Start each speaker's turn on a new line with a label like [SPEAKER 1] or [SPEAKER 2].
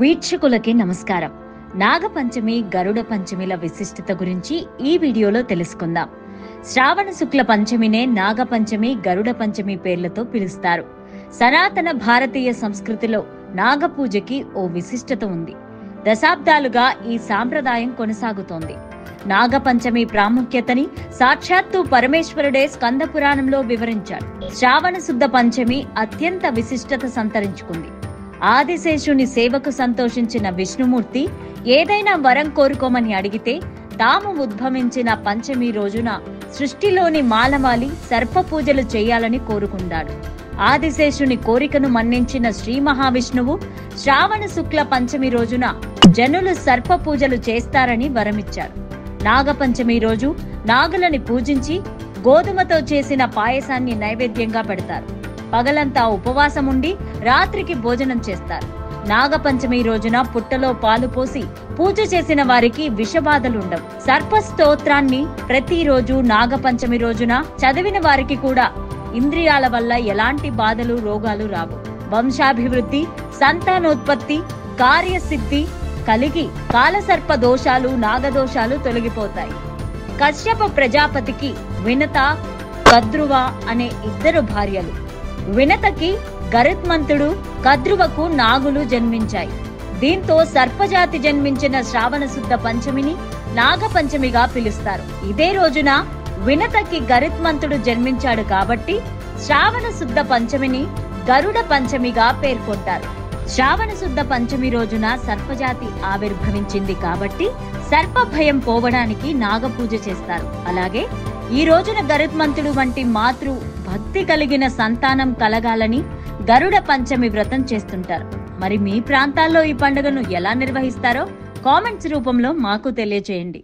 [SPEAKER 1] వీక్షకులకి నమస్కారం. నాగపంచమి, గరుడ పంచమిల విశిష్టత గురించి ఈ వీడియోలో తెలుసుకుందాం. శ్రావణ శుక్ల పంచమినే నాగపంచమి, గరుడ పంచమి పేర్లతో పిలుస్తారు. సనాతన భారతీయ సంస్కృతిలో నాగపూజకి ఓ విశిష్టత ఉంది. దశాబ్దాలుగా ఈ సాంప్రదాయం కొనసాగుతోంది. నాగపంచమి ప్రాముఖ్యతని సాక్షాత్తు పరమేశ్వరుడే స్కంద పురాణంలో వివరించాడు. శ్రావణ శుద్ధ పంచమి అత్యంత విశిష్టత సంతరించుకుంది. ఆదిశేషుని సేవకు సంతోషించిన విష్ణుమూర్తి ఏదైనా వరం కోరుకోమని అడిగితే తాము ఉద్భవించిన పంచమి రోజున సృష్టిలోని మానవాళి సర్ప పూజలు చేయాలని కోరుకున్నాడు. ఆదిశేషుని కోరికను మన్నించిన శ్రీ మహావిష్ణువు శ్రావణ శుక్ల పంచమి రోజున జనులు సర్ప పూజలు చేస్తారని వరమిచ్చారు. నాగపంచమి రోజు నాగులని పూజించి గోధుమతో చేసిన పాయసాన్ని నైవేద్యంగా పెడతారు. పగలంతా ఉపవాసం ఉండి రాత్రికి భోజనం చేస్తారు. నాగపంచమి రోజున పుట్టలో పాలు పోసి పూజ చేసిన వారికి విషబాధలుండవు. సర్ప స్తోత్రాన్ని ప్రతిరోజు నాగపంచమి రోజున చదివిన వారికి కూడా ఇంద్రియాల వల్ల ఎలాంటి బాధలు, రోగాలు రావు. వంశాభివృద్ధి, సంతానోత్పత్తి, కార్యసిద్ధి కలిగి కాలసర్ప దోషాలు, నాగదోషాలు తొలగిపోతాయి. కశ్యప ప్రజాపతికి వినత, కద్రువ అనే ఇద్దరు భార్యలు. వినతకి గరుత్మంతుడు, కద్రువకు నాగులు జన్మించాయి. దీంతో సర్పజాతి జన్మించిన శ్రావణ శుద్ధ పంచమిని నాగపంచమిగా పిలుస్తారు. ఇదే రోజున వినతకి గరుత్మంతుడు జన్మించాడు కాబట్టి శ్రావణ శుద్ధ పంచమిని గరుడ పంచమిగా పేర్కొంటారు. శ్రావణ శుద్ధ పంచమి రోజున సర్పజాతి ఆవిర్భవించింది కాబట్టి సర్ప భయం పోవడానికి నాగపూజ చేస్తారు. అలాగే ఈ రోజున గరుత్మంతుడు వంటి మాతృ భక్తి కలిగిన సంతానం కలగాలని గరుడ పంచమి వ్రతం చేస్తుంటారు. మరి మీ ప్రాంతాల్లో ఈ పండుగను ఎలా నిర్వహిస్తారో కామెంట్స్ రూపంలో మాకు తెలియజేయండి.